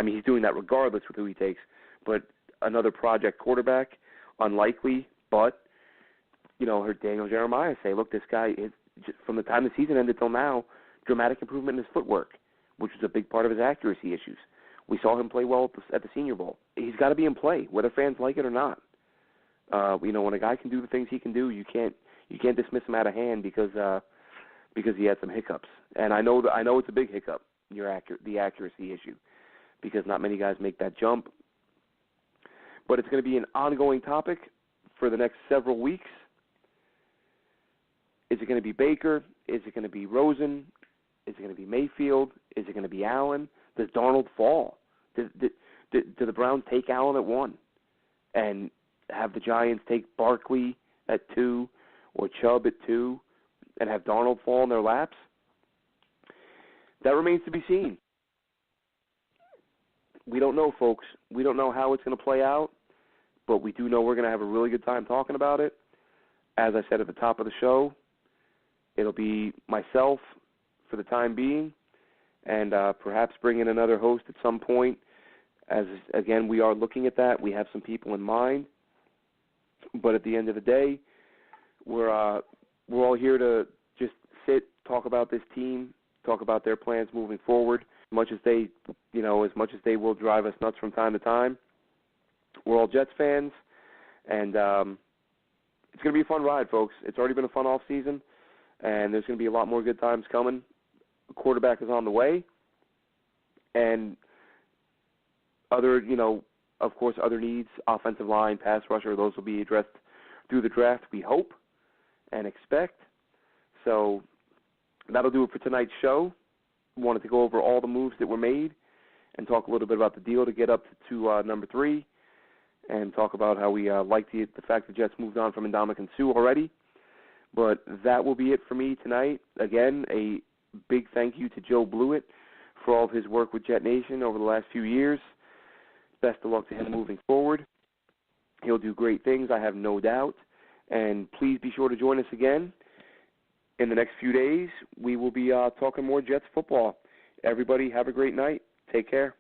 [SPEAKER 5] He's doing that regardless with who he takes, but another project quarterback, unlikely, but, heard Daniel Jeremiah say, look, this guy, from the time the season ended till now, dramatic improvement in his footwork, which was a big part of his accuracy issues. We saw him play well at the Senior Bowl. He's got to be in play, whether fans like it or not. When a guy can do the things he can do, you can't dismiss him out of hand because he had some hiccups. And I know it's a big hiccup, the accuracy issue, because not many guys make that jump. But it's going to be an ongoing topic for the next several weeks. Is it going to be Baker? Is it going to be Rosen? Is it going to be Mayfield? Is it going to be Allen? Does Darnold fall? Do the Browns take Allen at 1 and have the Giants take Barkley at 2 or Chubb at 2 and have Darnold fall in their laps? That remains to be seen. We don't know, folks. We don't know how it's going to play out, but we do know we're going to have a really good time talking about it. As I said at the top of the show, it'll be myself for the time being, and perhaps bring in another host at some point. As again, we are looking at that. We have some people in mind, but at the end of the day, we're all here to just sit, talk about this team, talk about their plans moving forward. As much as they will drive us nuts from time to time, we're all Jets fans, and it's going to be a fun ride, folks. It's already been a fun off season, and there's going to be a lot more good times coming. The quarterback is on the way, and other, of course, other needs, offensive line, pass rusher, those will be addressed through the draft, we hope and expect. So that'll do it for tonight's show. Wanted to go over all the moves that were made and talk a little bit about the deal to get up to number 3 and talk about how we like the fact the Jets moved on from Ndamukong Suh already. But that will be it for me tonight. Again, a big thank you to Joe Blewett for all of his work with Jet Nation over the last few years. Best of luck to him moving forward. He'll do great things, I have no doubt. And please be sure to join us again. In the next few days, we will be talking more Jets football. Everybody have a great night. Take care.